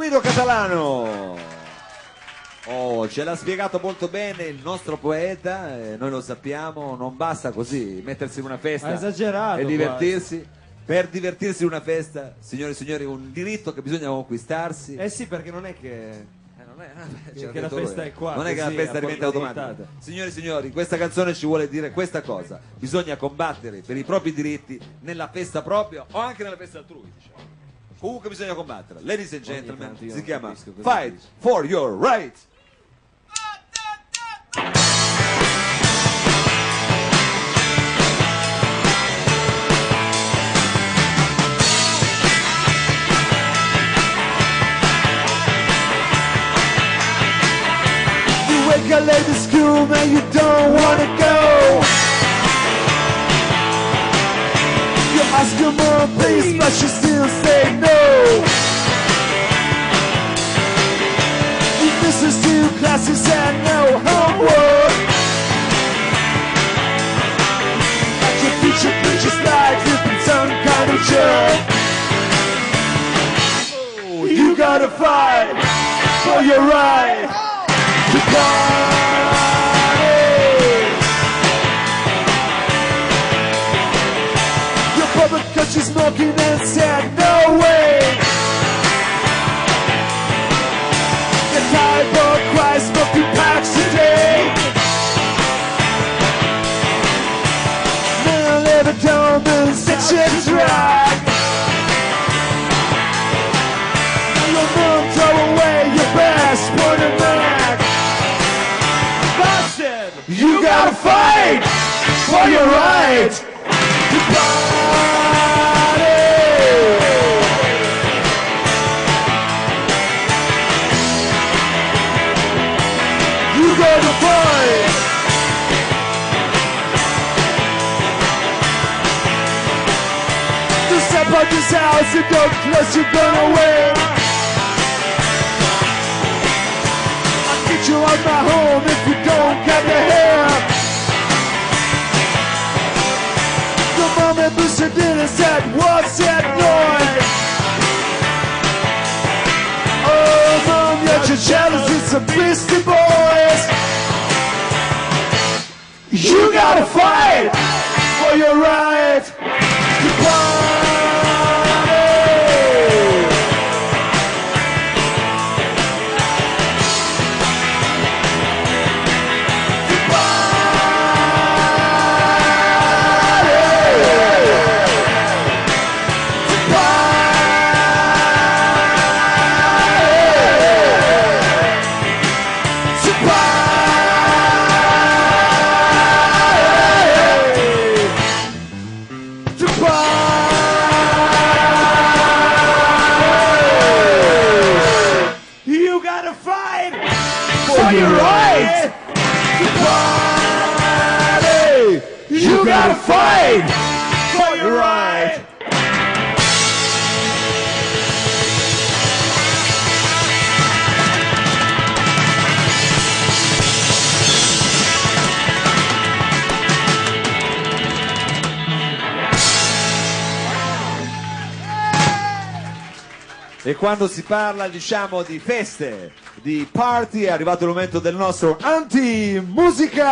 Emilio Catalano. Oh, ce l'ha spiegato molto bene il nostro poeta, noi lo sappiamo, non basta così mettersi in una festa esagerato e divertirsi. Quasi. Per divertirsi in una festa, signore e signori, è un diritto che bisogna conquistarsi. Eh sì, perché non è che... Perché la festa è qua, non è che la festa diventa automatica. Signori e signori, questa canzone ci vuole dire questa cosa: bisogna combattere per i propri diritti nella festa propria o anche nella festa altrui, diciamo. Comunque bisogna combattere. Ladies and gentlemen, si chiama Fight for Your Right. You late to school, man, you don't wanna go. You ask your mom, please, but she still say no. You misses 2 classes and no homework. And your teacher preaches like you've been some kind of jerk. Oh, you gotta fight for your right to party. Your public country smoking and said no way. The type of Christ smoking packs today. Now let it down and set you dry. Now your mom throw away your best pointer back. You gotta fight for your right to party. You gotta fight. To step out this house and don't close your gun away. Get you out my home if you don't get the hair. The moment Mr. Dinner said, what's that noise? Oh, Mom, you're jealous, it's a Beastie Boys. You gotta fight for your right to party. Your right to party. You gotta fight for your right. E quando si parla, diciamo, di feste, di party, è arrivato il momento del nostro anti-musica!